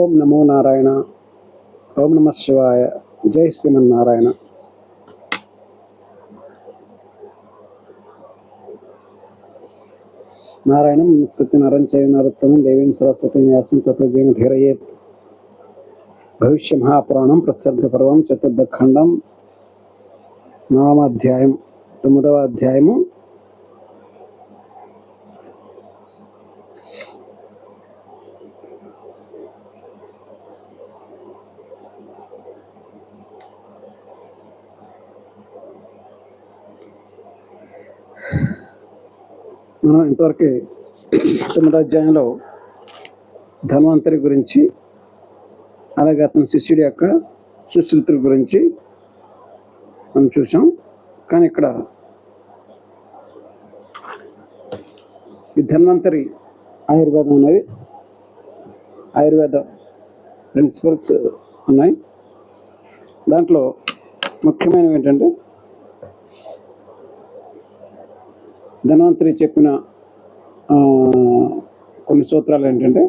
ఓం నమో నారాయణ. ఓం నమ శివాయ. జై శ్రీమన్నారాయణ. నారాయణం నమస్కృత్య నరం చైవ నరోత్తమం దేవీం సరస్వతీం వ్యాసం తతో జయముదీరయేత్. భవిష్య మహాపురాణం ప్రత్సర్గ పర్వం చతుర్థఖండం 9వ అధ్యాయం 9వ అధ్యాయము. మనం ఇంతవరకు 9వ అధ్యాయంలో ధన్వంతరి గురించి, అలాగే అతని శిష్యుడి యొక్క సుశ్రుతుల గురించి మనం చూసాం. కానీ ఇక్కడ ఈ ధన్వంతరి ఆయుర్వేదం అనేది, ఆయుర్వేద ప్రిన్సిపల్స్ ఉన్నాయి. దాంట్లో ముఖ్యమైనవి ఏంటంటే, ధన్వంతరి చెప్పిన కొన్ని సూత్రాలు ఏంటంటే,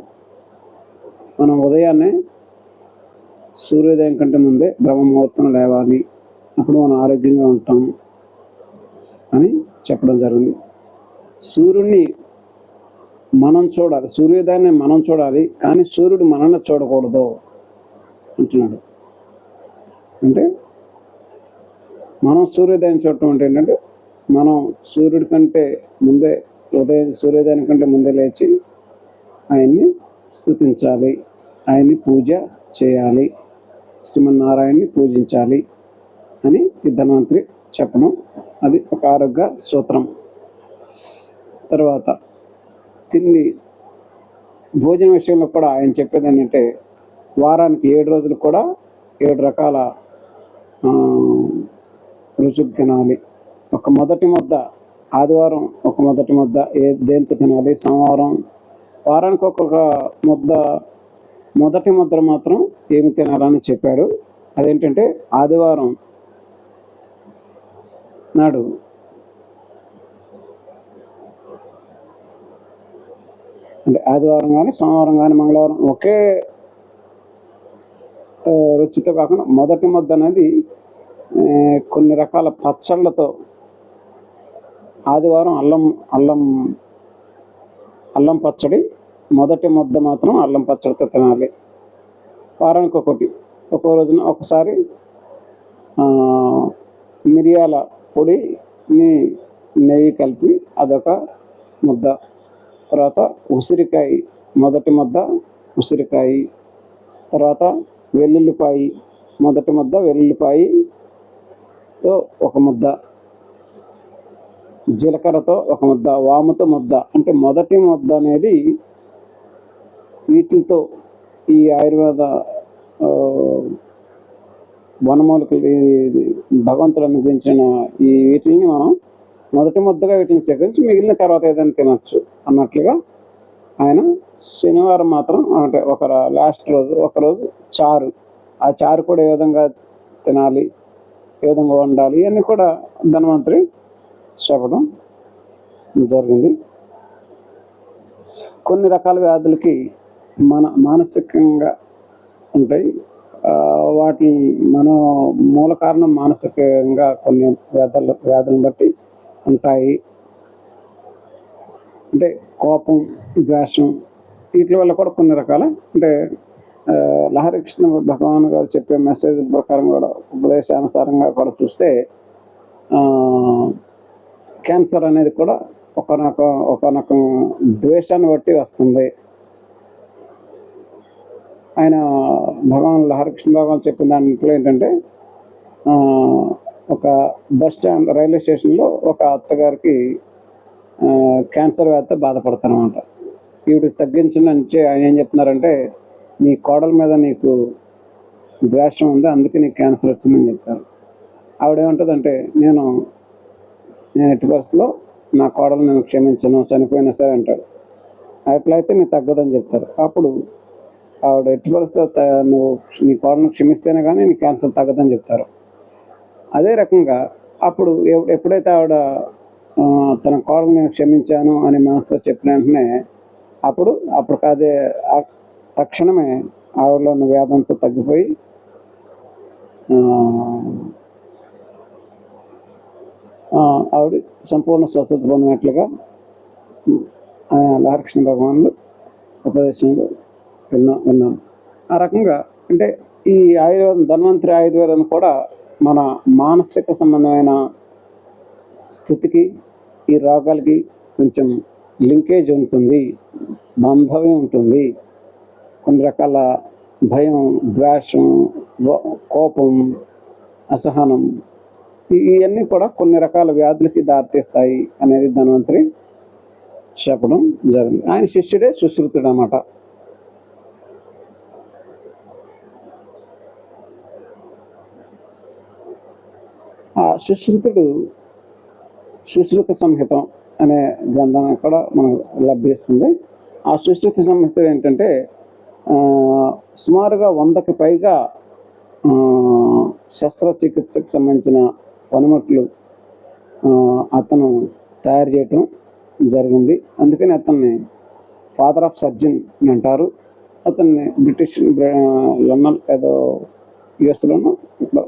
మనం ఉదయాన్నే సూర్యోదయం కంటే ముందే బ్రహ్మ ముహూర్తం లేవాలి, అప్పుడు మనం ఆరోగ్యంగా ఉంటాం అని చెప్పడం జరిగింది. సూర్యుడిని మనం చూడాలి, సూర్యోదయాన్ని మనం చూడాలి, కానీ సూర్యుడు మనల్ని చూడకూడదు అంటున్నాడు. అంటే మనం సూర్యోదయం చూడటం అంటే ఏంటంటే, మనం సూర్యుడి కంటే ముందే, సూర్యోదయం కంటే ముందే లేచి ఆయన్ని స్తుతించాలి, ఆయన్ని పూజ చేయాలి, శ్రీమన్నారాయణని పూజించాలి అని ఈ ధన్వంతరి చెప్పడం. అది ఒక ఆరోగ్య సూత్రం. తర్వాత తిండి, భోజన విషయంలో కూడా ఆయన చెప్పేది ఏంటంటే, వారానికి 7 రోజులు కూడా 7 రకాల రుచులు తినాలి. ఒక మొదటి ముద్ద ఆదివారం, ఒక మొదటి ముద్ద దేంతో తినాలి, సోమవారం, వారానికి ఒక్కొక్క ముద్ద, మొదటి ముద్ర మాత్రం ఏమి తినాలని చెప్పాడు. అదేంటంటే, ఆదివారం నాడు అంటే ఆదివారం కానీ సోమవారం కానీ మంగళవారం ఒకే రుచితో కాకుండా మొదటి ముద్ద అనేది కొన్ని రకాల పచ్చళ్ళతో, ఆదివారం అల్లం పచ్చడి, మొదటి ముద్ద మాత్రం అల్లం పచ్చడితో తినాలి. వారానికి ఒక్కో రోజున ఒకసారి మిరియాల పొడిని నెయ్యి కలిపి అదొక ముద్ద. తర్వాత ఉసిరికాయ, మొదటి ముద్ద ఉసిరికాయ. తర్వాత వెల్లుల్లిపాయి, మొదటి ముద్ద వెల్లుల్లిపాయతో ఒక ముద్ద, జీలకర్రతో ఒక ముద్ద, వాముతో ముద్ద. అంటే మొదటి ముద్ద అనేది వీటితో, ఈ ఆయుర్వేద వనమూలికలు, భగవంతుడు అనుగ్రహించిన ఈ వీటిని మనం మొదటి ముద్దగా వీటిని స్వీకరించి మిగిలిన తర్వాత ఏదైనా తినచ్చు అన్నట్లుగా ఆయన శనివారం మాత్రం, అంటే లాస్ట్ రోజు ఒకరోజు చారు, ఆ చారు కూడా ఏ విధంగా తినాలి, ఏ విధంగా వండాలి ఇవన్నీ కూడా ధన్వంతరి చెప్పడం జరిగింది. కొన్ని రకాల వ్యాధులకి మానసికంగా ఉంటాయి. వాటి మూల కారణం మానసికంగా కొన్ని వ్యాధులను బట్టి ఉంటాయి. అంటే కోపం, ద్వేషం, వీటి వల్ల కూడా కొన్ని రకాల, అంటే లహరి కృష్ణ భగవాన్ గారు చెప్పే మెసేజ్ ప్రకారం కూడా, ఉపదేశానుసారంగా కూడా చూస్తే క్యాన్సర్ అనేది కూడా ఒకనొక ద్వేషాన్ని బట్టి వస్తుంది. ఆయన భగవాన్ లహరికృష్ణ భగవాన్ చెప్పిన దాంట్లో ఏంటంటే, ఒక బస్ స్టాండ్, రైల్వే స్టేషన్లో ఒక అత్తగారికి క్యాన్సర్ వ్యాధితో బాధపడతానమాట. వీడికి తగ్గించడానికి ఆయన ఏం చెప్తున్నారంటే, నీ కోడల మీద నీకు ద్వేషం ఉంది, అందుకే నీకు క్యాన్సర్ వచ్చిందని చెప్తారు. ఆవిడేమంటుందంటే, నేను ఎట్టి పరిస్థితిలో నా కోడలు నేను క్షమించను, చనిపోయినా సరే అంటాడు. అట్లయితే నీ తగ్గదని చెప్తారు. అప్పుడు ఆవిడ ఎట్టి పరిస్థితిలో నువ్వు నీ కోడలను క్షమిస్తేనే కానీ నీ క్యాన్సర్ తగ్గదని చెప్తారు. అదే రకంగా అప్పుడు ఎప్పుడైతే ఆవిడ తన కోడలు నేను క్షమించాను అని మనసులో చెప్పిన వెంటనే అప్పుడు కాదే తక్షణమే ఆవిడలో ఉన్న వ్యాధంతా తగ్గిపోయి ఆవిడ సంపూర్ణ స్వస్థత పొందినట్లుగా లాలకృష్ణ భగవానులు ఉపదేశంలో విన్నాం. ఆ రకంగా అంటే ఈ ఆయుర్వేదం, ధన్వంతరి ఆయుర్వేదం కూడా మన మానసిక సంబంధమైన స్థితికి ఈ రోగాలకి కొంచెం లింకేజ్ ఉంటుంది, బాంధవ్యం ఉంటుంది. కొన్ని రకాల భయం, ద్వేషం, కోపం, అసహనం ఇవన్నీ కూడా కొన్ని రకాల వ్యాధులకి దారితీస్తాయి అనేది ధన్వంతరి చెప్పడం జరిగింది. ఆయన శిష్యుడే సుశ్రుతుడు అన్నమాట. ఆ సుశ్రుతుడు సుశ్రుత సంహితం అనే గ్రంథం కూడా మనకు లభిస్తుంది. ఆ సుశ్రుత సంహిత ఏంటంటే సుమారుగా 100కి పైగా శస్త్రచికిత్సకు సంబంధించిన పనిముట్లు అతను తయారు చేయటం జరిగింది. అందుకని అతన్ని ఫాదర్ ఆఫ్ సర్జన్ అని అంటారు. అతన్ని బ్రిటిష్ లండన్ ఏదో యుఎస్లోనూ ఇప్పుడు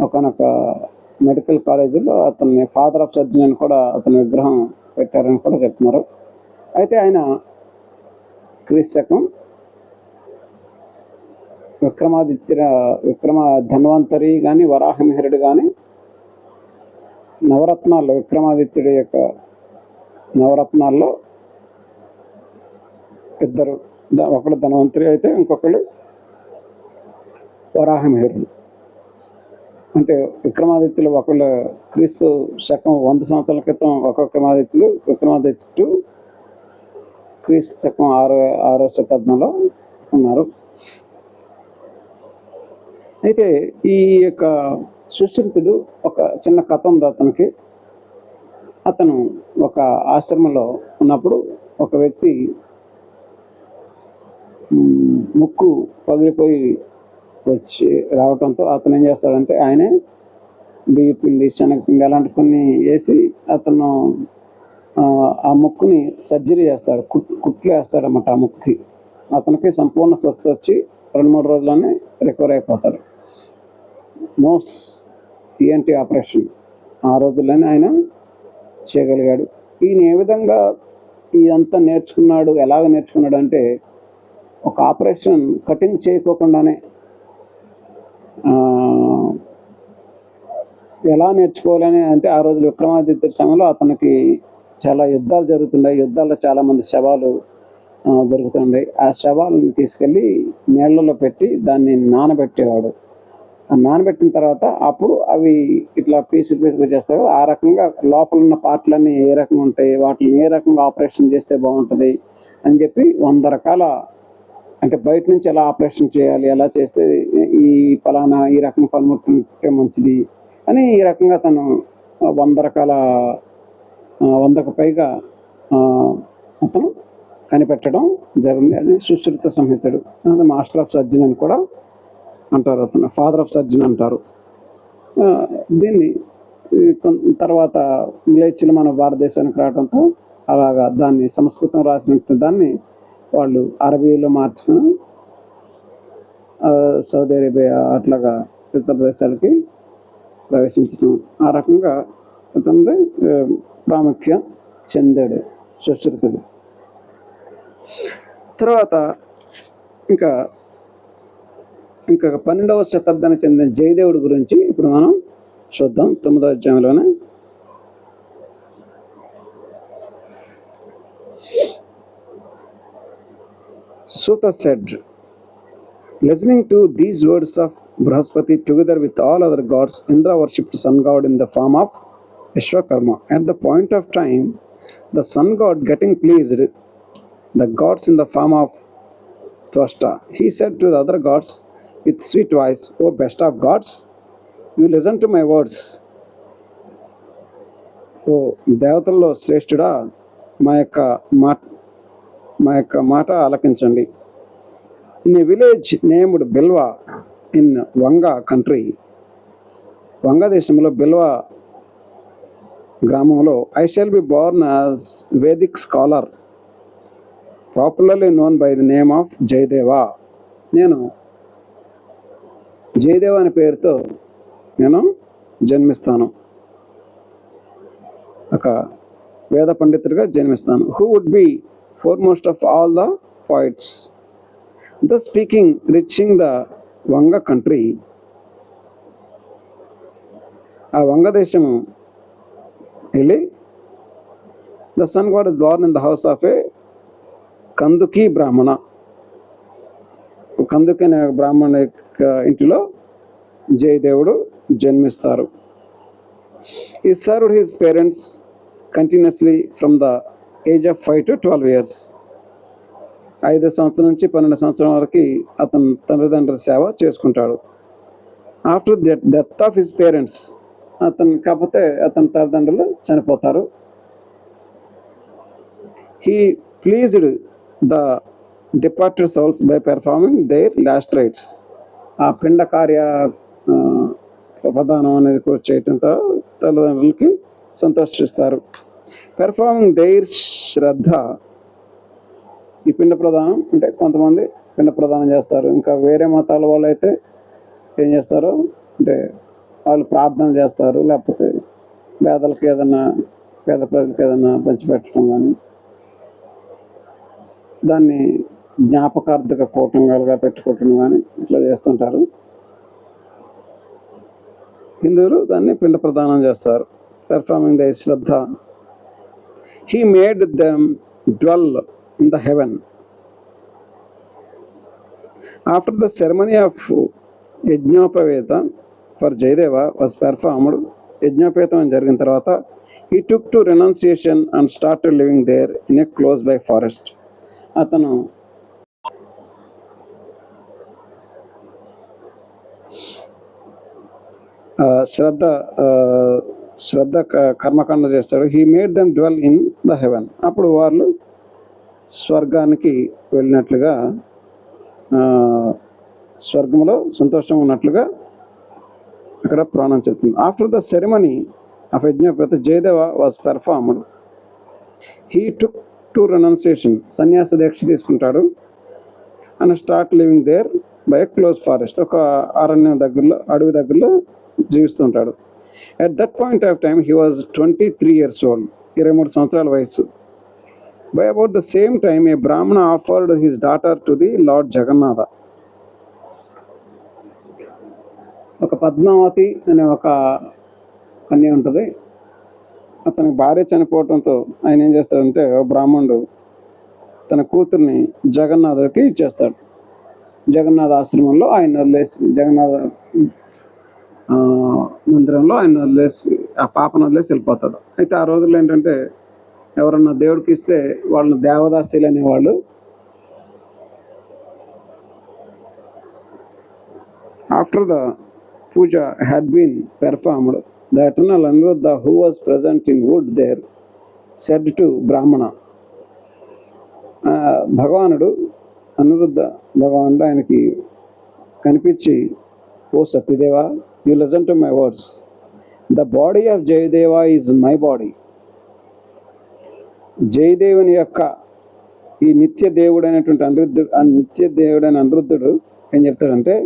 ఒకనొక మెడికల్ కాలేజీలో అతన్ని ఫాదర్ ఆఫ్ సర్జన్ అని కూడా అతని విగ్రహం పెట్టారని కూడా చెప్తున్నారు. అయితే ఆయన క్రీస్తకం విక్రమ ధన్వంతరి కానీ వరాహమిహిరుడు కానీ నవరత్నాల్లో విక్రమాదిత్యుడి యొక్క నవరత్నాల్లో ఇద్దరు, ఒకళ్ళు ధన్వంతరి అయితే ఇంకొకళ్ళు వరాహమిహిరుడు. అంటే విక్రమాదిత్యులు ఒకళ్ళు క్రీస్తు శకం 100 సంవత్సరాల క్రితం ఒక విక్రమాదిత్యుడు క్రీస్తు శకం 6వ శతాబ్దంలో ఉన్నారు. అయితే ఈ యొక్క సుశ్రుతుడు ఒక చిన్న కథ ఉంది అతనికి. అతను ఒక ఆశ్రమంలో ఉన్నప్పుడు ఒక వ్యక్తి ముక్కు పగిలిపోయి వచ్చి రావడంతో అతను ఏం చేస్తాడంటే ఆయనే బియ్యపిండి, శనగపిండి అలాంటి కొన్ని వేసి అతను ఆ ముక్కుని సర్జరీ చేస్తాడు, కుట్లు వేస్తాడన్నమాట ఆ ముక్కుకి. అతనికి సంపూర్ణ స్వస్థత వచ్చి 2-3 రోజుల్లోనే రికవర్ అయిపోతాడు. నోస్ ఈఎన్టీ ఆపరేషన్ ఆ రోజుల్లోనే ఆయన చేయగలిగాడు. ఈయన ఏ విధంగా ఇదంతా నేర్చుకున్నాడు, ఎలాగ నేర్చుకున్నాడు అంటే ఒక ఆపరేషన్ కటింగ్ చేయకోకుండానే ఎలా నేర్చుకోవాలని అంటే ఆ రోజు విక్రమాదిత్య సమయంలో అతనికి చాలా యుద్ధాలు జరుగుతున్నాయి. యుద్ధాల్లో చాలామంది శవాలు దొరుకుతుండే. ఆ శవాలను తీసుకెళ్ళి నీళ్ళలో పెట్టి దాన్ని నానబెట్టేవాడు. నానబెట్టిన తర్వాత అప్పుడు అవి ఇట్లా పీసులు చేస్తారు. ఆ రకంగా లోపల ఉన్న పార్ట్లన్నీ ఏ రకంగా ఉంటాయి, వాటిని ఏ రకంగా ఆపరేషన్ చేస్తే బాగుంటుంది అని చెప్పి 100 రకాల అంటే బయట నుంచి ఎలా ఆపరేషన్ చేయాలి, ఎలా చేస్తే ఈ ఫలానా ఈ రకం పనిముట్టుంటే మంచిది అని ఈ రకంగా తను 100 రకాల 100కు పైగా అతను కనిపెట్టడం జరిగింది. అది సుశ్రుత సంహితుడు, మాస్టర్ ఆఫ్ సర్జన్ అని కూడా అంటారు, అతను ఫాదర్ ఆఫ్ సర్జన్ అంటారు. దీన్ని తర్వాత ఇంగ్లీష్లు మన భారతదేశానికి రావడంతో అలాగా దాన్ని సంస్కృతం రాసినట్టు దాన్ని వాళ్ళు అరబీలో మార్చుకుని సౌదీ అరేబియా అట్లాగా ఇతర దేశాలకి ప్రవేశించడం. ఆ రకంగా అతనిది ప్రాముఖ్యం చెందాడు సుశ్రుతుడు. తర్వాత ఇంకా 12వ శతాబ్దానికి చెందిన జయదేవుడి గురించి ఇప్పుడు మనం చూద్దాం. 9వ అధ్యాయంలోనే Suta said, listening to these words of Brahaspati together with all other gods, Indra worshipped sun god in the form of Vishwakarma. At the point of time, the sun god getting pleased, the gods in the form of Tvashta, he said to the other gods with sweet voice, O best of gods, you listen to my words. ఓ దేవతల్లో శ్రేష్ఠుడా, మా యొక్క మాట ఆలకించండి. In a village named Bilva in Vanga country, Vanga దేశంలో బిల్వా గ్రామంలో, I shall be born as Vedic scholar popularly known by the name of Jayadeva. నేను జయదేవ అనే పేరుతో నేను జన్మిస్తాను, ఒక వేద పండితుడిగా జన్మిస్తాను. Who would be foremost of all the poets, the speaking reaching the Vanga country. ఆ వంగదేశము వెళ్ళి the sun god is born in the house of a Kanduki brahmana. కందుకి అనే బ్రాహ్మణ ఇంటిలో జయదేవుడు జన్మిస్తారు. He served his parents continuously from the age of 5 to 12 years. 5 సంవత్సరం నుంచి 12 సంవత్సరం వరకు అతను తల్లిదండ్రుల సేవ చేసుకుంటాడు. After the death of his parents, కాకపోతే అతని తల్లిదండ్రులు చనిపోతారు. He pleased the departed souls by performing their last rites. ఆ పిండ కార్య ప్రదానం అనేది కూడా చేయటంతో తల్లిదండ్రులకి సంతోషిస్తారు. Performing their shraddha. ఈ పిండ ప్రదానం అంటే కొంతమంది పిండ ప్రదానం చేస్తారు. ఇంకా వేరే మతాల వాళ్ళు అయితే ఏం చేస్తారు అంటే వాళ్ళు ప్రార్థన చేస్తారు, లేకపోతే పేదలకు ఏదన్నా, పేద ప్రజలకు ఏదన్నా పంచిపెట్టడం కానీ, దాన్ని జ్ఞాపకార్థక కూటంగాలుగా పెట్టుకోవటం కానీ ఇట్లా చేస్తుంటారు. హిందువులు దాన్ని పిండ ప్రదానం చేస్తారు. Performing the shraddha. He made them dwell in the heaven. After the ceremony of yajnopaveeta for Jayadeva was performed. యజ్ఞోపేతం జరిగిన తర్వాత he took to renunciation and started living there in a close by forest. అతను శ్రద్ధ కర్మకాండ చేస్తాడు. He made them dwell in the heaven. అప్పుడు వాళ్ళు స్వర్గానికి వెళ్ళినట్లుగా, స్వర్గంలో సంతోషంగా ఉన్నట్లుగా అక్కడ ప్రాణం చెప్తుంది. After the ceremony of yajnopeta Jayadeva was performed. He took to renunciation. సన్యాస దీక్ష తీసుకుంటాడు. And start living there by close forest. ఒక అరణ్యం దగ్గరలో, అడవి దగ్గరలో జీవిస్తుంటాడు. At that point of time he was 23 years old. 23 సంవత్సరాల వయసు. By about the same time a brahmana offered his daughter to the lord Jagannatha. ఒక పద్మావతి అనే ఒక కన్య ఉంటుంది. అతనికి భార్య చనిపోవడంతో ఆయన ఏం చేస్తాడంటే, బ్రాహ్మణుడు తన కూతుర్ని జగన్నాథుడికి ఇచ్చేస్తాడు. జగన్నాథ ఆశ్రమంలో ఆయన వదిలేసి, జగన్నాథ మందిరంలో ఆయన వదిలేసి, ఆ పాపను వదిలేసి వెళ్ళిపోతాడు. అయితే ఆ రోజుల్లో ఏంటంటే, ఎవరన్నా దేవుడికి ఇస్తే వాళ్ళని దేవదాసీలు అనేవాళ్ళు. After the puja had been performed, the eternal Aniruddha who was present in wood there said to Brahmana. భగవానుడు, అనిరుద్ధ భగవానుడు ఆయనకి కనిపించి, O Satyadeva, you listen to my words. The body of Jayadeva is my body. జయదేవుని యొక్క ఈ నిత్య దేవుడైనటువంటి అనిరుద్ధుడు, ఆ నిత్య దేవుడైన అనిరుద్ధుడు ఏం చెప్తాడంటే,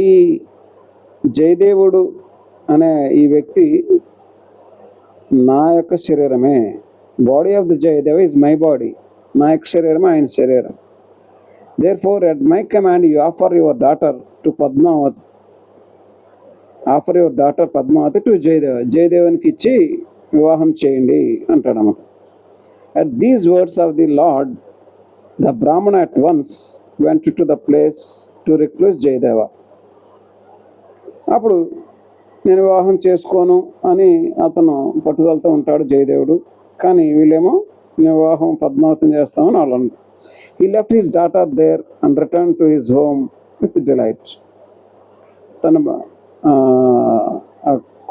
ఈ జయదేవుడు అనే ఈ వ్యక్తి నా యొక్క శరీరమే. Body of the Jayadeva is my body. నా యొక్క శరీరమే ఆయన శరీరం. Therefore at my command you offer your daughter to Padmavati. Offer your daughter Padmavati to Jayadeva. జయదేవునికి ఇచ్చి వివాహం చేయండి అంటాడన్నమాట. At these words of the lord the brahmana at once went to the place to request Jayadeva. అప్పుడు నేను వివాహం చేసుకోను అని అతను పట్టుదలతో ఉంటాడు జయదేవుడు. కానీ వీళ్ళేమో నేను వివాహం పద్మావతిని చేస్తామని వాళ్ళు అంటారు. He left his daughter there and return to his home with delight. తన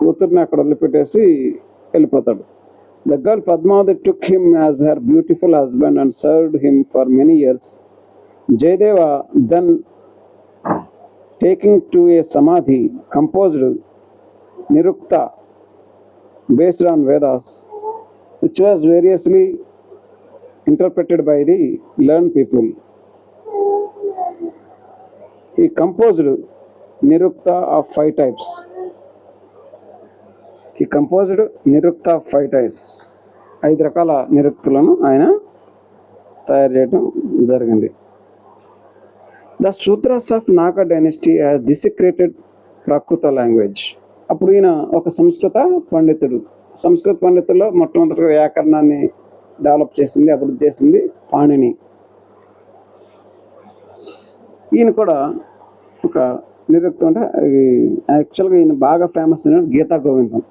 కూతుర్ని అక్కడ వదిలిపెట్టేసి వెళ్ళిపోతాడు. The girl Padmavati took him as her beautiful husband and served him for many years. Jayadeva then taking to a samadhi composed Nirukta based on Vedas, which was variously interpreted by the learned people. He composed Nirukta of 5 types. He composed Nirukta of 5 types. 5 రకాల నిరుక్తులను ఆయన తయారు చేయడం జరిగింది. The Sutras of Naga dynasty has desecrated Prakruta language. అప్పుడు ఈయన ఒక సంస్కృత పండితుడు. సంస్కృత పండితుల్లో మొట్టమొదటిగా వ్యాకరణాన్ని డెవలప్ చేసింది, అభివృద్ధి చేసింది పాణిని. ఈయన కూడా ఒక నిరుక్తం, అంటే యాక్చువల్గా ఈయన బాగా ఫేమస్ అయిన గీతా గోవిందం.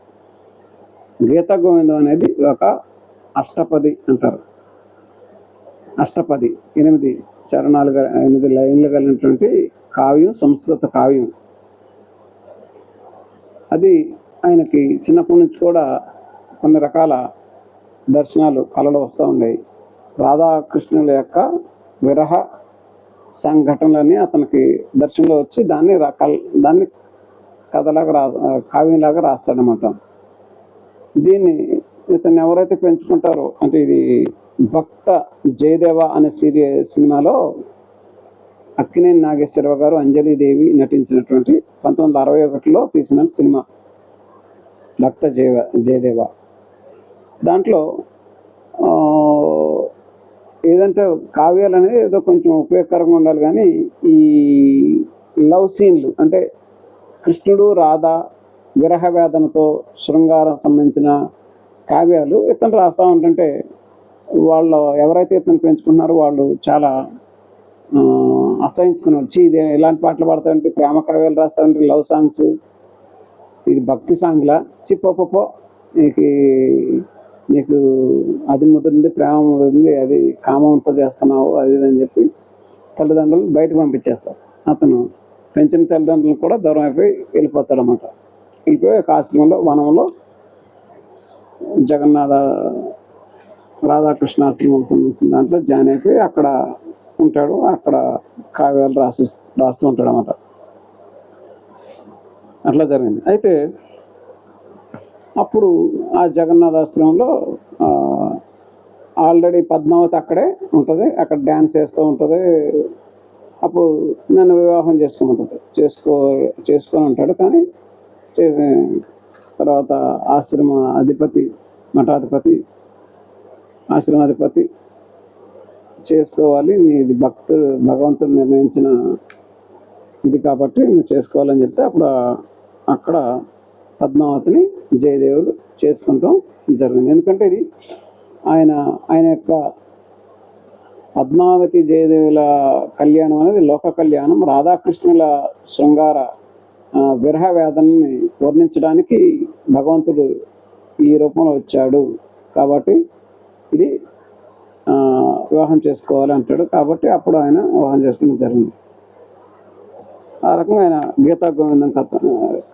గీతా గోవిందం అనేది ఒక అష్టపది అంటారు. అష్టపది 8 చరణాలు 8 లైన్లు కలిగినటువంటి కావ్యం, సంస్కృత కావ్యం. అది ఆయనకి చిన్నప్పటి నుంచి కూడా కొన్ని రకాల దర్శనాలు కళలు వస్తూ ఉండేవి. రాధాకృష్ణుల యొక్క విరహ సంఘటనలన్నీ అతనికి దర్శనంలో వచ్చి దాన్ని కథలాగా కావ్యంలాగా రాస్తాడనమాట. దీన్ని ఇతను ఎవరైతే పెంచుకుంటారో, అంటే ఇది భక్త జయదేవ అనే సినిమాలో అక్కినేని నాగేశ్వరరావు గారు, అంజలిదేవి నటించినటువంటి 1961లో తీసిన సినిమా భక్త జయదేవ. దాంట్లో ఏదంటే కావ్యాలు అనేది ఏదో కొంచెం ఉపయోగకరంగా ఉండాలి, కానీ ఈ లవ్ సీన్లు, అంటే కృష్ణుడు రాధ విరహ వేదనతో శృంగారం సంబంధించిన కావ్యాలు ఇతను రాస్తూ ఉంటుంటే వాళ్ళు ఎవరైతే ఇతను పెంచుకున్నారో వాళ్ళు చాలా అసహించుకున్నారు. ఇది ఇలాంటి పాటలు పాడతారంటే, ప్రేమ కావ్యాలు రాస్తారంటే, లవ్ సాంగ్స్, ఇది భక్తి సాంగ్లా, చిప్పో నీకు అది ముదిరింది, ప్రేమ ముదిరింది, అది కామంతో చేస్తున్నావు, అది అని చెప్పి తల్లిదండ్రులు బయటకు పంపించేస్తారు. అతను పెంచిన తల్లిదండ్రులు కూడా దూరం అయిపోయి వెళ్ళిపోతాడు అన్నమాట. వెళ్ళిపోయి ఒక ఆశ్రమంలో, వనంలో జగన్నాథ రాధాకృష్ణ ఆశ్రమం సంబంధించిన దాంట్లో జాయిన్ అయిపోయి అక్కడ ఉంటాడు. అక్కడ కావ్యాలు రాస్తూ ఉంటాడు అన్నమాట. అట్లా జరిగింది. అయితే అప్పుడు ఆ జగన్నాథాశ్రమంలో ఆల్రెడీ పద్మావతి అక్కడే ఉంటుంది, అక్కడ డ్యాన్స్ చేస్తూ ఉంటుంది. అప్పుడు నన్ను వివాహం చేసుకోమంటుంది, చేసుకొని ఉంటాడు. కానీ తర్వాత ఆశ్రమాధిపతి చేసుకోవాలి, ఇది భగవంతుడు నిర్ణయించిన ఇది కాబట్టి నువ్వు చేసుకోవాలని చెప్తే అప్పుడు అక్కడ పద్మావతిని జయదేవుడు చేసుకుంటాం జరిగింది. ఎందుకంటే ఇది ఆయన యొక్క పద్మావతి జయదేవుల కళ్యాణం అనేది లోక కళ్యాణం. రాధాకృష్ణుల శృంగార విరహ వేదనని వర్ణించడానికి భగవంతుడు ఈ రూపంలో వచ్చాడు కాబట్టి ఇది వివాహం చేసుకోవాలి అంటాడు. కాబట్టి అప్పుడు ఆయన వివాహం చేసుకోవడం జరిగింది. ఆ రకంగా ఆయన గీతా గోవిందం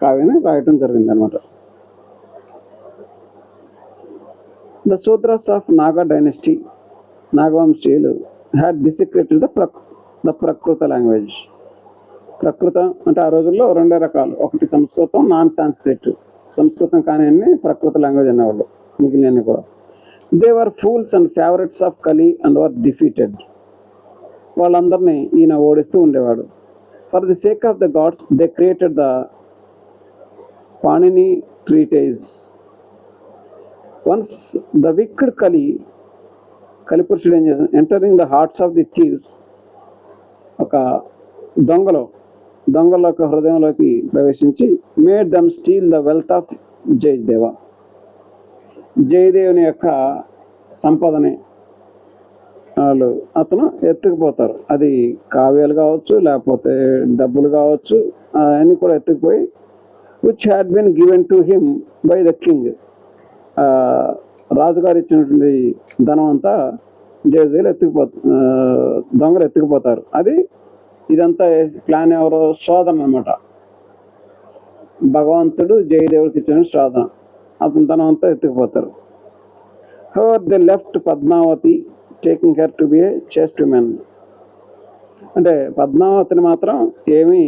కావ్యాన్ని రాయటం జరిగింది అనమాట. The sutras of Naga dynasty, నాగవంశీయులు had desecrated the Prakrita language. Prakrita అంటే ఆ రోజుల్లో 2 రకాలు, ఒకటి సంస్కృతం, నాన్ సాంస్క్రిట్. సంస్కృతం కానీ ప్రకృత లాంగ్వేజ్ అనేవాళ్ళు, మిగిలినవి కూడా. They were fools and favourites of Kali and were defeated. వాళ్ళందరినీ ఈయన ఓడిస్తూ ఉండేవాడు. For the sake of the gods they created the Panini treatise. Once the wicked కలిపురుషుడు ఏం చేశాడు, entering the hearts of the thieves, ఒక దొంగల యొక్క హృదయంలోకి ప్రవేశించి made them steal the wealth of Jayadeva. జయదేవుని యొక్క సంపదని అతను ఎత్తుకుపోతారు. అది కావ్యాలు కావచ్చు, లేకపోతే డబ్బులు కావచ్చు, అవన్నీ కూడా ఎత్తుకుపోయి which had been given to him by the king. రాజుగారు ఇచ్చినటువంటి ధనం అంతా జయదేవులు దొంగలు ఎత్తుకుపోతారు. ఇదంతా ప్లాన్ ఎవరో శోధన అనమాట. భగవంతుడు జయదేవుడికి ఇచ్చిన శోధన. అతని ధనం అంతా ఎత్తుకుపోతారు. However they left Padmavati taking care to be a chaste woman. అంటే పద్మావతిని మాత్రం ఏమీ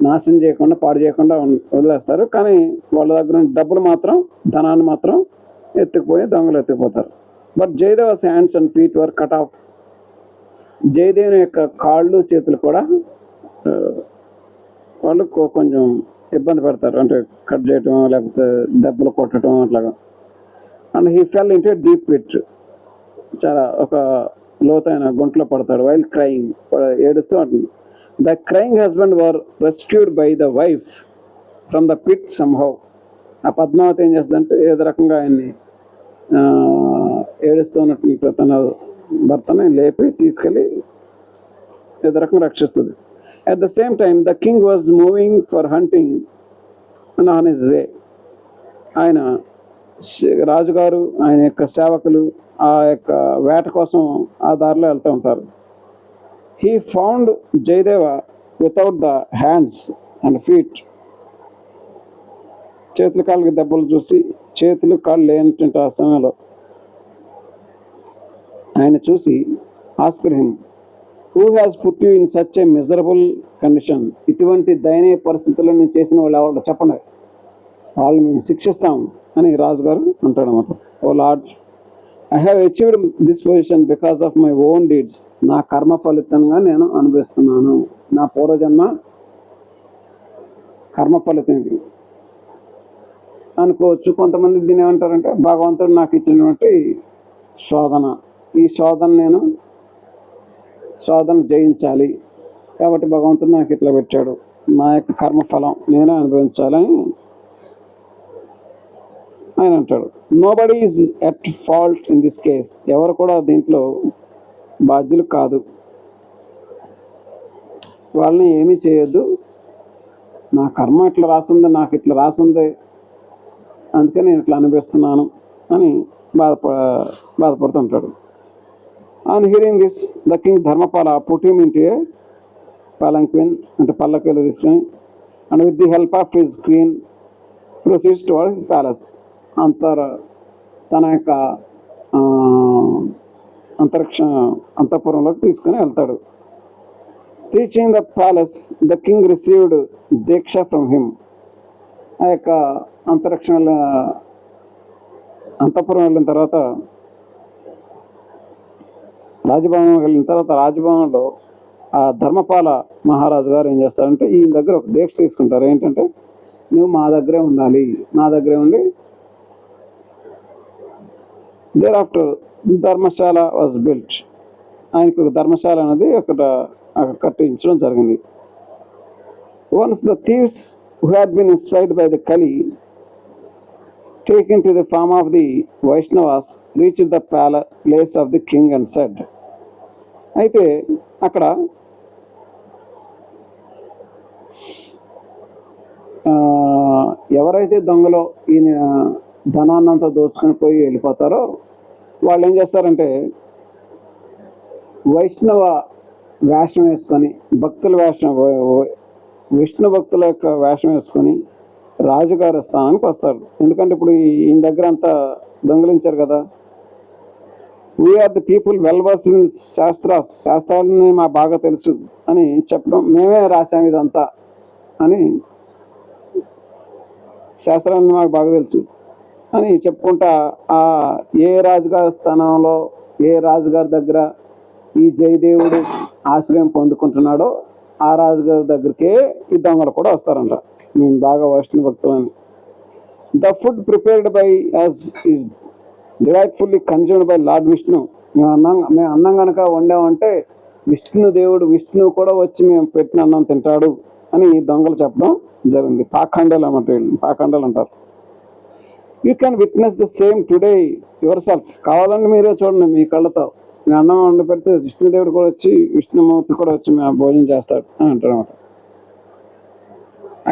నాశనం చేయకుండా, పాడు చేయకుండా వదిలేస్తారు. కానీ వాళ్ళ దగ్గర డబ్బులు మాత్రం, ధనాన్ని మాత్రం దొంగలు ఎత్తుకుపోతారు. But Jayadeva's hands and feet were cut off. జయదేవుని యొక్క కాళ్ళు చేతులు కూడా వాళ్ళు కొంచెం ఇబ్బంది పడతారు, అంటే కట్ చేయటం లేకపోతే దెబ్బలు కొట్టడం అట్లాగా. And he fell into deep pit, చాలా ఒక లోతైన గుంటలో పడతాడు. వైల్ క్రయింగ్, ఏడుస్తూ ఉంటుంది. The crying husband were rescued by the wife from the pit somehow. ఆ పద్మావతి ఏం చేస్తుందంటే ఏదో రకంగా ఆయన్ని ఏడుస్తున్నట్టు తన భర్తని లేపి తీసుకెళ్ళి ఏదో రకంగా రక్షిస్తుంది. At the same time the king was moving for hunting and on his way. ఆయన రాజుగారు ఆయన యొక్క సేవకులు ఆ యొక్క వేట కోసం ఆ దారిలో వెళ్తూ ఉంటారు. He found Jayadeva without the hands and feet. చేతుల కాళ్ళకి దెబ్బలు చూసి చేతులు కాళ్ళు లేనటువంటి ఆ సమయంలో ఆయన చూసి asked him, who has put you in such a miserable condition. ఇటువంటి దయనీయ పరిస్థితుల్లో నేను చేసిన వాళ్ళు ఎవరు చెప్పండి, వాళ్ళు మేము శిక్షిస్తాం అని రాజుగారు అంటాడు అన్నమాట. O lord, I have achieved this position because of my own deeds. నా కర్మ ఫలితంగా నేను అనుభవిస్తున్నాను. నా పూర్వజన్మ కర్మ ఫలితం ఇది అనుకోవచ్చు. కొంతమంది దీన్ని ఏమంటారంటే భగవంతుడు నాకు ఇచ్చినటువంటి శోధన, ఈ శోధన నేను జయించాలి కాబట్టి భగవంతుడు నాకు ఇట్లా పెట్టాడు, నా యొక్క కర్మఫలం నేనే అనుభవించాలని ఆయన అంటాడు. Nobody is at fault in this case. ఎవరు కూడా దీంట్లో బాధ్యులు కాదు, వాళ్ళని ఏమీ చేయొద్దు. నా కర్మ ఇట్లా రాస్తుంది, నాకు ఇట్లా రాస్తుంది, అందుకని నేను ఇట్లా అనిపిస్తున్నాను అని బాధపడుతుంటాడు. On hearing this the king Dharmapala put him into a palanquin, అంటే పల్లకీలో తీసుకొని, and with the help of his queen proceeds towards his palace. తన యొక్క అంతఃపురంలోకి తీసుకొని వెళ్తాడు. Reaching the palace the king received diksha from him. ఆ యొక్క అంతఃపురం వెళ్ళిన తర్వాత రాజభవనం వెళ్ళిన తర్వాత రాజభవనంలో ఆ ధర్మపాల మహారాజు గారు ఏం చేస్తారంటే ఈయన దగ్గర ఒక దీక్ష తీసుకుంటారు. ఏంటంటే నువ్వు మా దగ్గరే ఉండాలి, నా దగ్గరే ఉండి. Thereafter dharamshala was built. ఆయనకు ఒక ధర్మశాల అనేది అక్కడ కట్టించడం జరిగింది. Once the thieves who had been inspired by the Kali, taken to the form of the Vaishnavas, reached the place of the king and said. అయితే అక్కడ ఎవరైతే దొంగలో ఈయన ధనాన్నంతా దోచుకొని పోయి వెళ్ళిపోతారో వాళ్ళు ఏం చేస్తారంటే వైష్ణవ వేషం వేసుకొని విష్ణు భక్తుల యొక్క వేషం వేసుకొని రాజుగారి స్థానానికి వస్తాడు. ఎందుకంటే ఇప్పుడు ఈయన దగ్గర అంతా దొంగలించారు కదా. We are the people well versed in శాస్త్రాలని మాకు బాగా తెలుసు అని చెప్పడం, మేమే రాశాం ఇదంతా అని, శాస్త్రాన్ని మాకు బాగా తెలుసు అని చెప్పుకుంటా ఏ రాజుగారి స్థానంలో ఏ రాజుగారి దగ్గర ఈ జయదేవుడు ఆశ్రయం పొందుకుంటున్నాడో ఆ రాజుగారి దగ్గరికే ఈ దొంగలు కూడా వస్తారంట, మేము బాగా వైష్ణవ భక్తులని. The food prepared by us is delightfully consumed by lord Vishnu. మేము అన్నం కనుక వండామంటే విష్ణువు కూడా వచ్చి మేము పెట్టిన అన్నం తింటాడు అని ఈ దొంగలు చెప్పడం జరిగింది. పాఖండాలు అన్నమాట, పాఖండాలు అంటారు. You can witness the same today your self. కావాలంటే మీరే చూడండి మీ కళ్ళతో. మీ అన్నం వండి పెడితే విష్ణుదేవుడు కూడా వచ్చి, విష్ణుమూర్తి కూడా వచ్చి మేము భోజనం చేస్తాడు అని అంటాడు అనమాట.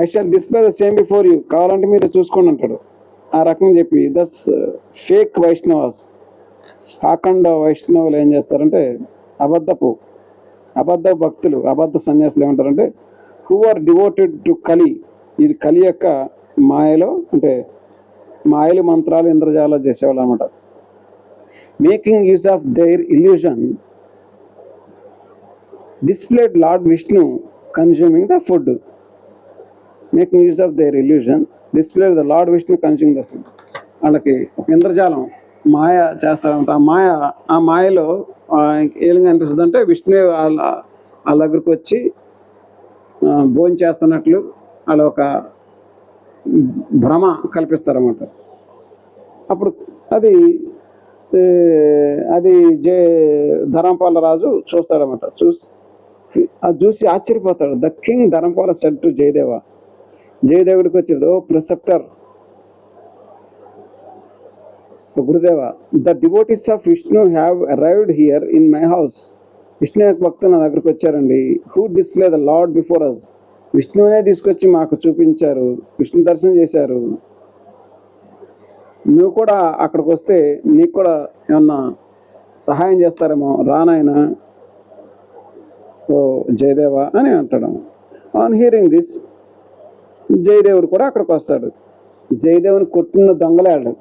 I shall display the same before you. కావాలంటే మీరే చూసుకోండి అంటాడు. ఆ రకంగా చెప్పి దస్ ఫేక్ వైష్ణవాస్, పాఖండ వైష్ణవులు ఏం చేస్తారంటే అబద్ధ భక్తులు, అబద్ధ సన్యాసులు ఏమంటారంటే హూ ఆర్ డివోటెడ్ టు కలి. ఇది కలి యొక్క మాయలో, అంటే మాయలు మంత్రాలు ఇంద్రజాలాలు చేసేవాళ్ళు అనమాట. Making use of their illusion displayed lord Vishnu consuming the food. Making use of their illusion displayed the lord Vishnu consuming the food. వాళ్ళకి ఇంద్రజాలం మాయ చేస్తాడంట. ఆ మాయలో ఏం కనిపిస్తుంది అంటే విష్ణు వాళ్ళ దగ్గరికి వచ్చి భోజనం చేస్తున్నట్లు అలా ఒక భ్రమ కల్పిస్తారన్నమాట. అప్పుడు అది అది ధర్మపాల రాజు చూస్తాడనమాట. అది చూసి ఆశ్చర్యపోతాడు. The king Dharmapala said to Jayadeva, జయదేవుడికి వచ్చేది, O preceptor Gurudeva, the devotees of Vishnu have arrived here in my house. Vishnu యొక్క భక్తులు నా దగ్గరికి వచ్చారండి. Who display the lord before us. విష్ణువునే తీసుకొచ్చి మాకు చూపించారు, విష్ణు దర్శనం చేశారు. నువ్వు కూడా అక్కడికి వస్తే నీకు కూడా ఏమన్నా సహాయం చేస్తారేమో, రానాయనా ఓ జయదేవ అని అంటాడు. ఆన్ హియరింగ్ దిస్, జయదేవుడు కూడా అక్కడికి వస్తాడు. జయదేవుని కొట్టిన దొంగలాడు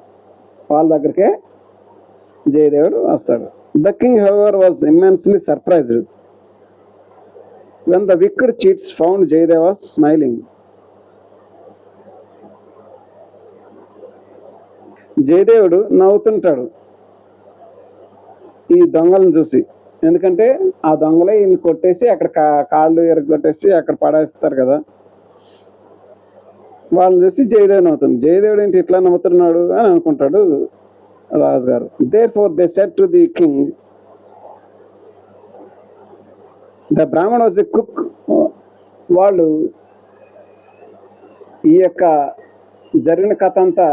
వాళ్ళ దగ్గరికే జయదేవుడు వస్తాడు. The king however was immensely surprised when the wicked cheats found Jayadeva smiling. జయదేవుడు నవ్వుతుంటాడు ఈ దొంగలను చూసి. ఎందుకంటే ఆ దొంగలే ఈయన కొట్టేసి అక్కడ కాళ్ళు ఎరగొట్టేసి అక్కడ పడేస్తారు కదా. వాళ్ళని చూసి జయదేవుడు నవ్వుతుంది. జయదేవుడు ఏంటి ఇట్లా నవ్వుతున్నాడు అని అనుకుంటాడు రాజుగారు. Therefore they said to the king, the Brahman was a cook. వాళ్ళు ఈ యొక్క జరిగిన కథ అంతా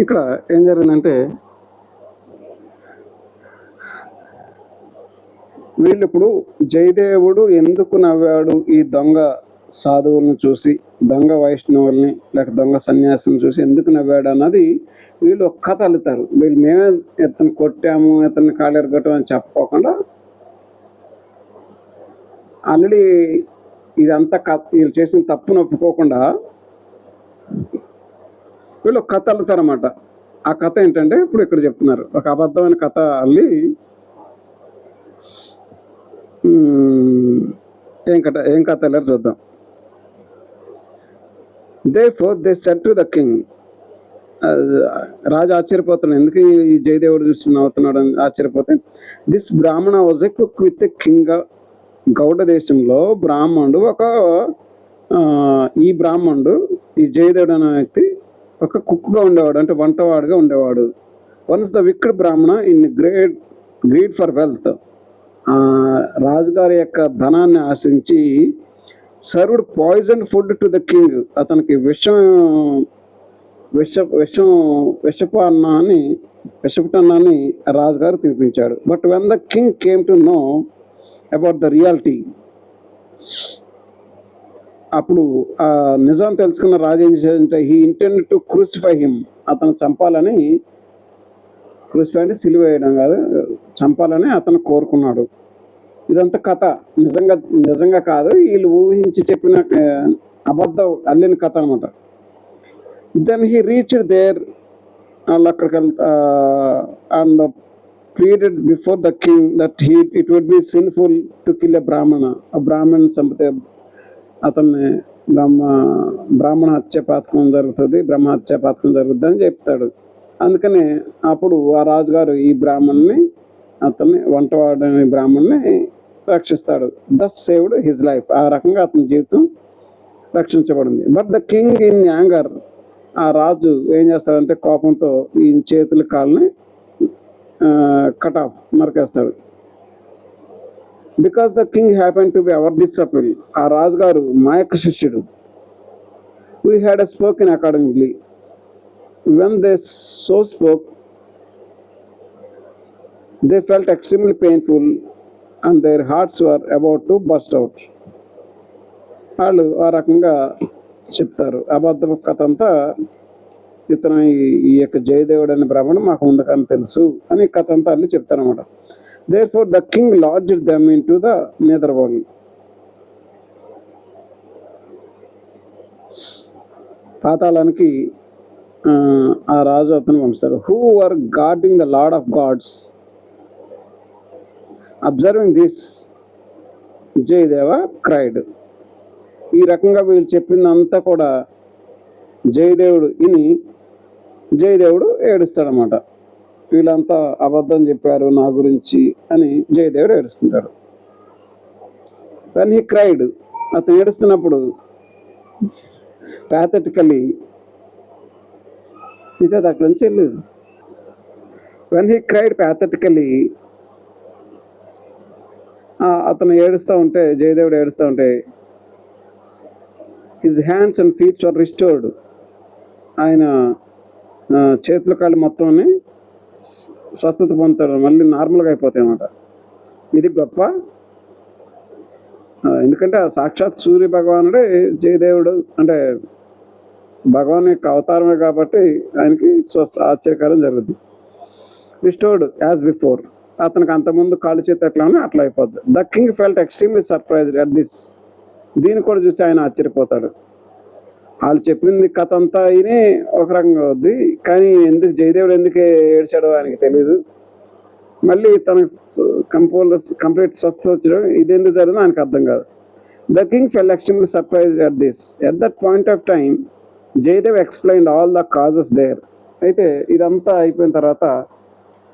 ఇక్కడ ఏం జరిగిందంటే, వీళ్ళు ఇప్పుడు జయదేవుడు ఎందుకు నవ్వాడు ఈ దొంగ సాధువులను చూసి, దొంగ వైష్ణవుల్ని లేక దొంగ సన్యాసిని చూసి ఎందుకు నవ్వాడు అన్నది వీళ్ళు ఒక కథ అల్లుతారు. వీళ్ళు మేమే ఇతను కొట్టాము, ఇతన్ని కాళ్ళు ఎరగొట్టాము అని చెప్పకుండా ఆల్రెడీ ఇదంతా వీళ్ళు చేసిన తప్పును ఒప్పుకోకుండా వీళ్ళు ఒక కథ అల్లుతారన్నమాట. ఆ కథ ఏంటంటే ఇప్పుడు ఇక్కడ చెప్తున్నారు. ఒక అబద్ధమైన కథ అల్లి ఏం కథ అల్లారు చూద్దాం. Therefore they said to the king, రాజు ఆశ్చర్యపోతున్నాడు, ఎందుకు ఈ జయదేవుడు చూసి నవ్వుతున్నాడు అని ఆశ్చర్యపోతే, this Brahmana was a cook with a king. Gauda దేశంలో బ్రాహ్మణుడు ఈ బ్రాహ్మణుడు ఈ జయదేవుడు అనే వ్యక్తి ఒక కుక్గా ఉండేవాడు, అంటే వంటవాడుగా ఉండేవాడు. Once the wicked brahmana in greed for wealth, రాజుగారి యొక్క ధనాన్ని ఆశించి served poison food to the king. అతనికి విషపు అన్నాన్ని రాజుగారు తినిపించాడు. But when the king came to know about the reality, అప్పుడు ఆ నిజం తెలుసుకున్న రాజు ఏం చేశాడంటే, he intended to crucify him. అతను చంపాలని, క్రూసిఫై అంటే సిలువ వేయడం కాదు, చంపాలని అతను కోరుకున్నాడు. ఇదంతా కథ, నిజంగా కాదు, వీళ్ళు ఊహించి చెప్పిన అబద్ధం అల్లిన కథ అనమాట. దెన్ హీ రీచ్డ్ దేర్, వాళ్ళు అక్కడికి and pleaded before the king that it would be sinful to kill a Brahmana. ఆ బ్రాహ్మణ్ చంపితే అతన్ని బ్రాహ్మణ హత్య పాతకం జరుగుతుంది, బ్రహ్మహత్య పాతకం జరుగుతుంది అని చెప్తాడు. అందుకని అప్పుడు ఆ రాజుగారు ఈ బ్రాహ్మణ్ని, అతన్ని వంటవాడని బ్రాహ్మణ్ని రక్షిస్తాడు. Thus saved his life. ఆ రకంగా అతని జీవితం రక్షించబడింది. But the king in anger, ఆ రాజు ఏం చేస్తాడంటే కోపంతో ఈ చేతుల కాళ్ళని కట్ ఆఫ్, నరికేస్తాడు. Because the king happen to be our disciple, ఆ రాజుగారు మా యొక్క శిష్యుడు. We had a spoken accordingly. When they so spoke they felt extremely painful and their hearts were about to burst out. వాళ్ళు ఆ రకంగా చెప్తారు. అబద్ధ కథ అంతా ఇతను ఈ యొక్క జయదేవుడు అనే బ్రాహ్మణుడు మాకు ముందుకని తెలుసు అని కథ అంతా అల్లి చెప్తారన్నమాట. Therefore the king lodged them into the nether world. పాతాళానికి ఆ రాజు అతను పంపిస్తారు. Who were guarding the Lord of Gods. Observing this, Jayadeva cried. ఈ రకంగా వీళ్ళు చెప్పిందంతా కూడా జయదేవుడు విని జయదేవుడు ఏడుస్తాడనమాట. వీళ్ళంతా అబద్ధం చెప్పారు నా గురించి అని జయదేవుడు ఏడుస్తుంటాడు. వెన్ హీ క్రైడ్, అతను ఏడుస్తున్నప్పుడు ప్యాథెటికలీ ఇది అక్కడి నుంచి వెళ్ళదు. వెన్ హీ క్రైడ్ ప్యాథెటికలీ, అతను ఏడుస్తూ ఉంటే, జయదేవుడు ఏడుస్తూ ఉంటే, his hands and feets are restored, ఆయన చేతుల కాళ్ళు మొత్తం స్వస్థత పొందుతాడు, మళ్ళీ నార్మల్గా అయిపోతాయి అన్నమాట. ఇది గొప్ప, ఎందుకంటే సాక్షాత్ సూర్య భగవానుడే జయదేవుడు, అంటే భగవాన్ యొక్క అవతారమే కాబట్టి ఆయనకి ఆశ్చర్యకరం జరుగుద్ది. రిస్టోర్డ్ యాజ్ బిఫోర్, అతనికి అంతకుముందు కాళ్ళు చేతి ఎట్లా ఉన్నా అట్లా అయిపోద్ది. The king felt extremely surprised at this, దీన్ని కూడా చూసి ఆయన ఆశ్చర్యపోతాడు. వాళ్ళు చెప్పింది కథ అంతా అయినే ఒక రకంగా అవుద్ది, కానీ జయదేవుడు ఎందుకు ఏడ్చాడో ఆయనకి తెలియదు. మళ్ళీ తనకు కంప్లీట్ స్వస్థత వచ్చడం ఇది ఎందుకు జరిగిందో ఆయనకు అర్థం కాదు. The king fell extremely surprised at this. At that point of time Jayadev explained all the causes there. అయితే ఇదంతా అయిపోయిన తర్వాత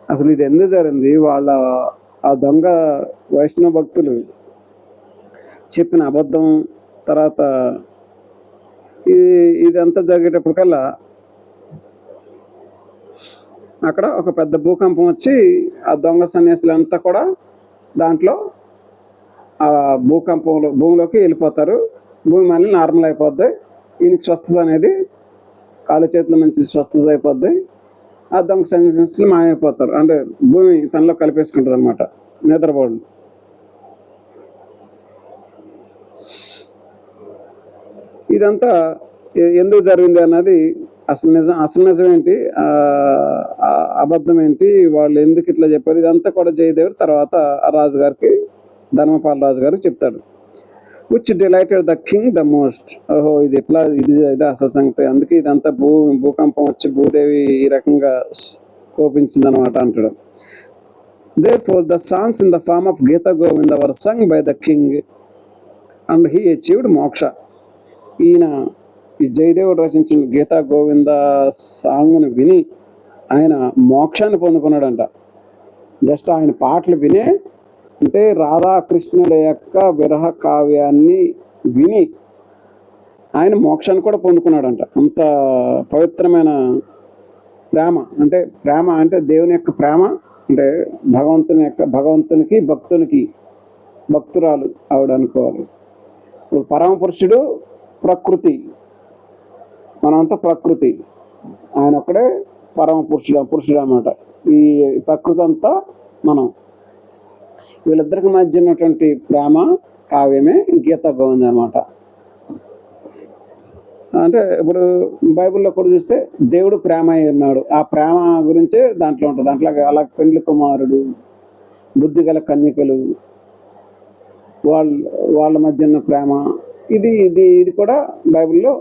అసలు ఇది ఎందుకు జరిగింది, వాళ్ళ ఆ దొంగ వైష్ణవ భక్తులు చెప్పిన అబద్ధం, తర్వాత ఇదంతా జరిగేటప్పటికల్లా అక్కడ ఒక పెద్ద భూకంపం వచ్చి ఆ దొంగ సన్యాసులంతా కూడా దాంట్లో ఆ భూమిలోకి వెళ్ళిపోతారు. భూమి మళ్ళీ నార్మల్ అయిపోద్ది. ఈయనకి స్వస్థత అనేది కాళ్ళ చేతుల నుంచి స్వస్థత అయిపోద్ది. ఆ దొంగ సన్యాసులు మాయమైపోతారు, అంటే భూమి తనలో కలిపేసుకుంటుంది అనమాట, నిద్రపోవడం. ఇదంతా ఎందుకు జరిగింది అన్నది అసలు నిజం ఏంటి, అబద్ధం ఏంటి, వాళ్ళు ఎందుకు ఇట్లా చెప్పారు, ఇదంతా కూడా జయదేవుడు తర్వాత ఆ రాజుగారికి, ధర్మపాల రాజు గారికి చెప్తాడు. Which delighted the king the most. ఓహో ఇది ఎట్లా, ఇది అసలు సంగతి, అందుకే ఇదంతా భూకంపం వచ్చి భూదేవి ఈ రకంగా కోపించింది అనమాట అంటాడు. Therefore the songs in the form of Gita Govinda were sung by the king and he achieved moksha. ఈయన ఈ జయదేవుడు రచించిన గీతా గోవింద సాంగ్ను విని ఆయన మోక్షాన్ని పొందుకున్నాడంట. జస్ట్ ఆయన పాటలు వినే, అంటే రాధాకృష్ణుల యొక్క విరహ కావ్యాన్ని విని ఆయన మోక్షాన్ని కూడా పొందుకున్నాడంట. అంత పవిత్రమైన ప్రేమ, అంటే దేవుని యొక్క ప్రేమ, అంటే భగవంతునికి భక్తురాలు ఆవిడ అనుకోవాలి. ఇప్పుడు పరమ పురుషుడు ప్రకృతి, మనంతా ప్రకృతి, ఆయన ఒక్కడే పరమ పురుషుడు అన్నమాట. ఈ ప్రకృతి అంతా మనం. వీళ్ళిద్దరికి మధ్య ఉన్నటువంటి ప్రేమ కావ్యమే గీతా గోవింద అనమాట. అంటే ఇప్పుడు బైబిల్లో కూడా చూస్తే దేవుడు ప్రేమ అయి ఉన్నాడు, ఆ ప్రేమ గురించే దాంట్లో ఉంటుంది. దాంట్లో అలా పెండ్లి కుమారుడు, బుద్ధి గల కన్యకలు, వాళ్ళ మధ్య ఉన్న ప్రేమ, ఇది కూడా బైబిల్లో,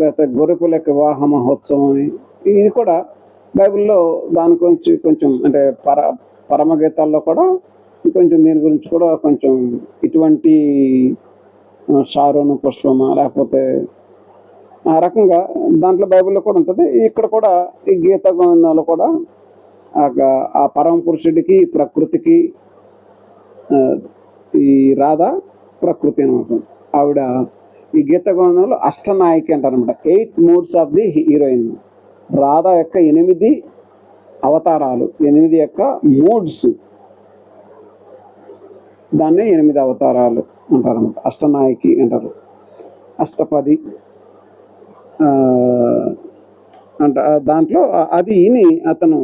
లేకపోతే గొర్రెపిల్ల యొక్క వివాహ మహోత్సవం అని, ఇది కూడా బైబిల్లో దాని గురించి కొంచెం, అంటే పరమగీతాల్లో కూడా కొంచెం దీని గురించి కూడా కొంచెం ఇటువంటి షారోను పుష్పమా లేకపోతే ఆ రకంగా దాంట్లో బైబిల్లో కూడా ఉంటుంది. ఇక్కడ కూడా ఈ గీతా గోవిందంలో కూడా ఆ పరమ పురుషుడికి ప్రకృతికి, ఈ రాధ ప్రకృతి అనమాట. ఆవిడ ఈ గీతా గోవిందంలో అష్టనాయకి అంటారు అనమాట. 8 moods of the heroine. Radha యొక్క 8 అవతారాలు, 8 యొక్క మూడ్స్, దాన్ని 8 అవతారాలు అంటారు అనమాట. అష్టనాయకి అంటారు, అష్టపది అంట. దాంట్లో అది విని అతను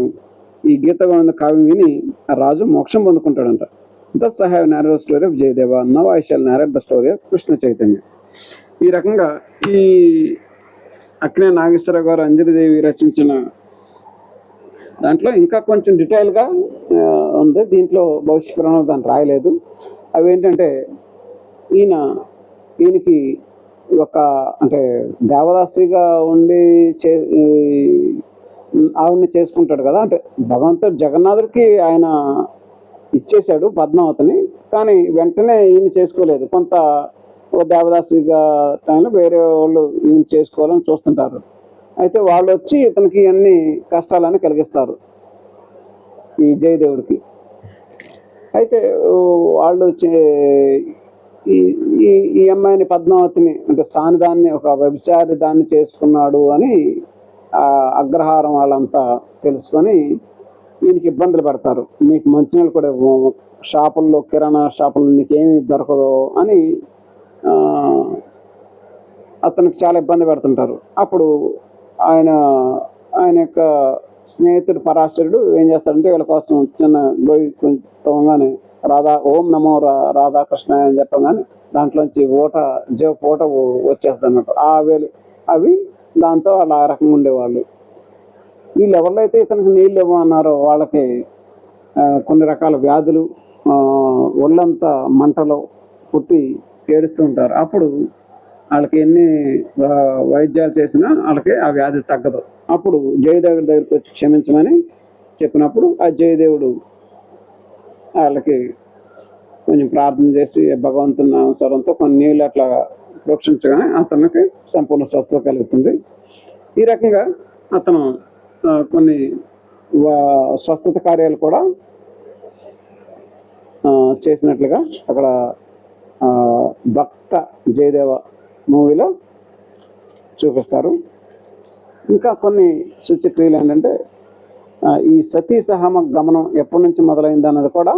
ఈ గీతా గోవింద కావ్యం విని ఆ రాజు మోక్షం పొందుకుంటాడంట. Thus I have narrated the story of Jayadeva. Now I shall narrate the story of Krishna Chaitanya. ఈ రకంగా ఈ అక్కినే నాగేశ్వరరావు గారు అంజలిదేవి రచించిన దాంట్లో ఇంకా కొంచెం డీటెయిల్గా ఉంది. దీంట్లో భవిష్య పురాణం దాన్ని రాయలేదు. అవి ఏంటంటే ఈయనకి ఒక, అంటే దేవదాసిగా ఉండి ఆవిడని చేసుకుంటాడు కదా, అంటే భగవంతుడు జగన్నాథుడికి ఆయన ఇచ్చేశాడు పద్మావతిని, కానీ వెంటనే ఈయన చేసుకోలేదు. కొంత ఓ దేవదాసిగా టైంలో వేరే వాళ్ళు ఈయన చేసుకోవాలని చూస్తుంటారు. అయితే వాళ్ళు వచ్చి ఇతనికి అన్ని కష్టాలని కలిగిస్తారు ఈ జయదేవుడికి. అయితే వాళ్ళు ఈ ఈ ఈ అమ్మాయిని పద్మావతిని అంటే సానిదాన్ని ఒక వ్యభిచారి దాన్ని చేసుకున్నాడు అని అగ్రహారం వాళ్ళంతా తెలుసుకొని ఈయనకి ఇబ్బందులు పెడతారు. మీకు మంచినీళ్ళు కూడా ఇవ్వము, షాపుల్లో కిరాణా షాపుల్లో నీకేమీ దొరకదు అని అతనికి చాలా ఇబ్బంది పెడుతుంటారు. అప్పుడు ఆయన ఆయన యొక్క స్నేహితుడు పరాశరుడు ఏం చేస్తాడంటే వీళ్ళ కోసం చిన్న గొయ్యి తవ్వగానే ఓం నమో రాధాకృష్ణ అని చెప్పగానే దాంట్లోంచి పూట వచ్చేస్తుంది అన్నట్టు. అవి దాంతో వాళ్ళు ఆ రకంగా ఉండేవాళ్ళు. వీళ్ళు ఎవరైతే ఇతనికి నీళ్ళు ఇవ్వమన్నారో వాళ్ళకి కొన్ని రకాల వ్యాధులు, ఒళ్ళంతా మంటలో పుట్టి ఏడుస్తూ ఉంటారు. అప్పుడు వాళ్ళకి ఎన్ని వైద్యాలు చేసినా వాళ్ళకి ఆ వ్యాధి తగ్గదు. అప్పుడు జయదేవుడి దగ్గరికి వచ్చి క్షమించమని చెప్పినప్పుడు ఆ జయదేవుడు వాళ్ళకి కొంచెం ప్రార్థన చేసి భగవంతుని నామస్వరంతో కొన్ని నీళ్ళు అట్లా ప్రోక్షించగానే అతనికి సంపూర్ణ స్వస్థత కలుగుతుంది. ఈ రకంగా అతను కొన్ని స్వస్థత కార్యాలు కూడా చేసినట్లుగా అక్కడ భక్త జయదేవ మూవీలో చూపిస్తారు. ఇంకా కొన్ని సూచక్రియలు ఏంటంటే ఈ సతీ సహమ గమనం ఎప్పటి నుంచి మొదలైంది అన్నది కూడా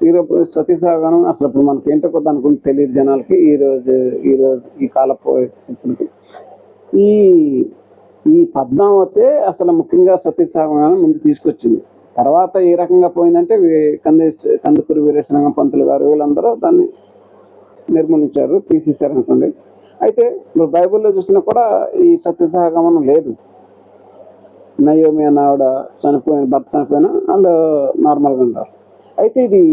ఈరోజు సతీ సహగమనం అసలు ఇప్పుడు మనకి ఏంటో కొద్ది అనుకుని తెలియదు జనాలకి. ఈరోజు ఈ కాలపు ఈ పద్మావతే అసలు ముఖ్యంగా సతీ సహగమనం ముందు తీసుకొచ్చింది. తర్వాత ఏ రకంగా పోయిందంటే కందుకూరి వీరేశలింగం పంతులు గారు వీళ్ళందరూ దాన్ని నిర్మూలించారు, తీసేశారు అనుకోండి. అయితే ఇప్పుడు బైబిల్లో చూసినా కూడా ఈ సతీ సహగమనం లేదు. నయోమి అన్న ఆవిడ భర్త చనిపోయినా వాళ్ళు నార్మల్గా ఉంటారు. అయితే ఇది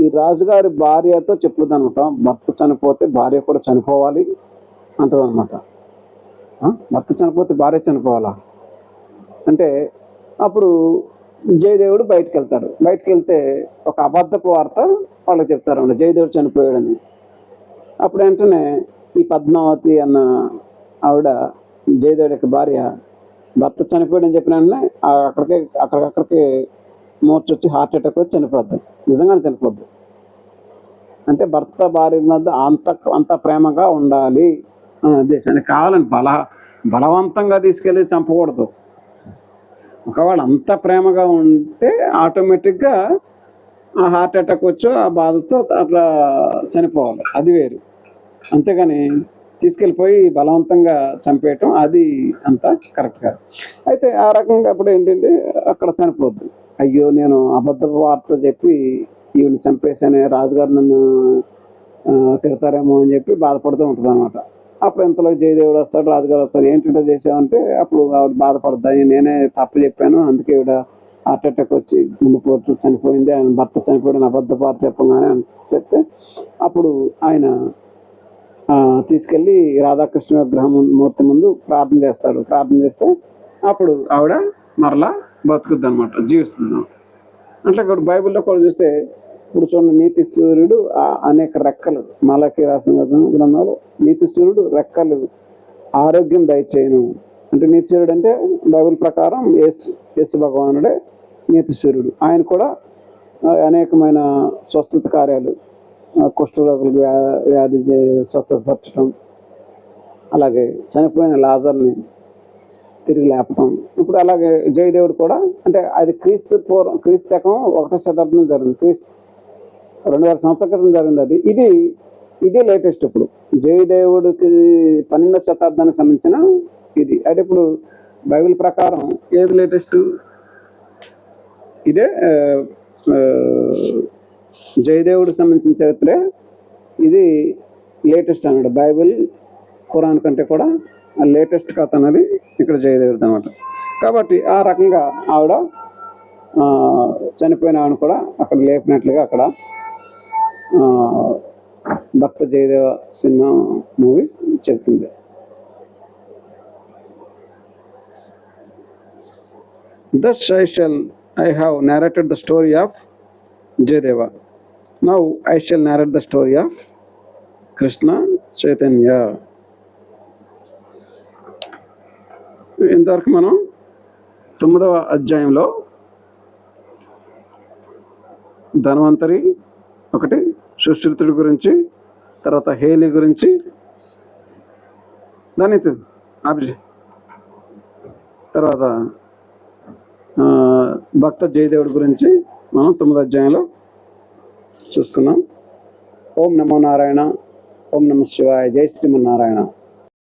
ఈ రాజుగారి భార్యతో చెప్పుద్ది అనమాట. భర్త చనిపోతే భార్య కూడా చనిపోవాలి అంటది అనమాట. భర్త చనిపోతే భార్య చనిపోవాలా అంటే అప్పుడు జయదేవుడు బయటకు వెళ్తాడు. బయటకు వెళ్తే ఒక అబద్ధపు వార్త వాళ్ళకి చెప్తారు అన్నమాట, జయదేవుడు చనిపోయాడని. అప్పుడు వెంటనే ఈ పద్మావతి అన్న ఆవిడ జయదేవుడి యొక్క భార్య భర్త చనిపోయాడని చెప్పిన వెంటనే అక్కడికక్కడికి మూర్చొచ్చి హార్ట్ అటాక్ వచ్చి చనిపోద్ది. నిజంగానే చనిపోద్ది. అంటే భర్త భార్య మధ్య అంత ప్రేమగా ఉండాలి దేశానికి కావాలని బలవంతంగా తీసుకెళ్ళి చంపకూడదు. ఒకవేళ అంత ప్రేమగా ఉంటే ఆటోమేటిక్గా ఆ హార్ట్ అటాక్ వచ్చో ఆ బాధతో అట్లా చనిపోవాలి, అది వేరు. అంతేగాని తీసుకెళ్ళిపోయి బలవంతంగా చంపేయటం అది అంత కరెక్ట్ కాదు. అయితే ఆ రకంగా అప్పుడు ఏంటంటే అక్కడ చనిపోద్ది. అయ్యో నేను అబద్ధ వార్త చెప్పి ఈవిని చంపేసానే, రాజుగారు నన్ను తిడతారేమో అని చెప్పి బాధపడుతూ ఉంటుంది అనమాట. అప్పుడు ఇంతలో జయదేవుడు వస్తాడు, రాజుగారు వస్తాడు. ఏంటంటే చేసామంటే అప్పుడు ఆవిడ బాధపడతాయి, నేనే తప్పు చెప్పాను, అందుకే ఈవిడ హార్ట్ అటాక్ వచ్చి గుండెపోటు చనిపోయింది, ఆయన భర్త చనిపోయిన అబద్ధ వార్త చెప్పగానే అని చెప్తే అప్పుడు ఆయన తీసుకెళ్ళి రాధాకృష్ణ విగ్రహం మూర్తి ముందు ప్రార్థన చేస్తాడు. ప్రార్థన చేస్తే అప్పుడు ఆవిడ మరలా బతుకుద్ది అనమాట, జీవిస్తుంది. అంటే ఇక్కడ బైబిల్లో కూడా చూస్తే ఇప్పుడు చూడండి, నీతి సూర్యుడు అనేక రెక్కలు, మలకి రాసిన గ్రంథంలో నీతి సూర్యుడు రెక్కలు ఆరోగ్యం దయచేయను అంటే, నీతి సూర్యుడు అంటే బైబిల్ ప్రకారం యేసు భగవానుడే నీతి సూర్యుడు. ఆయన కూడా అనేకమైన స్వస్థత కార్యాలు, కుష్ఠరోగులకు వ్యాధి స్వస్థపరచడం, అలాగే చనిపోయిన లాజర్ని తిరిగి లేపటం. ఇప్పుడు అలాగే జయదేవుడు కూడా అంటే అది క్రీస్తు శకం 1వ శతాబ్దం జరిగింది, 2000 సంవత్సరాల క్రితం జరిగింది అది. ఇది లేటెస్ట్. ఇప్పుడు జయదేవుడికి 12వ శతాబ్దానికి సంబంధించిన ఇది. అంటే ఇప్పుడు బైబిల్ ప్రకారం ఏది లేటెస్ట్? ఇదే జయదేవుడికి సంబంధించిన చరిత్రే ఇది లేటెస్ట్ అన్నాడు. బైబిల్ ఖురాన్ కంటే కూడా లేటెస్ట్ కథ అన్నది ఇక్కడ జయదేవుడిది అనమాట. కాబట్టి ఆ రకంగా ఆవిడ చనిపోయిన ఆవిడ కూడా అక్కడ లేపినట్లుగా అక్కడ భక్త జయదేవ సినిమా మూవీ చెప్తుంది. Thus I have narrated the story of Jayadeva. Now I shall narrate the story of Krishna Chaitanya. ఇంతవరకు మనం 9వ అధ్యాయంలో ధన్వంతరి ఒకటి, సుశ్రుతుడి గురించి, తర్వాత హేలి గురించి, దాని తర్వాత భక్త జయదేవుడి గురించి మనం 9వ అధ్యాయంలో చూసుకున్నాం. ఓం నమో నారాయణ. ఓం నమ శివాయ. జై శ్రీమన్నారాయణ.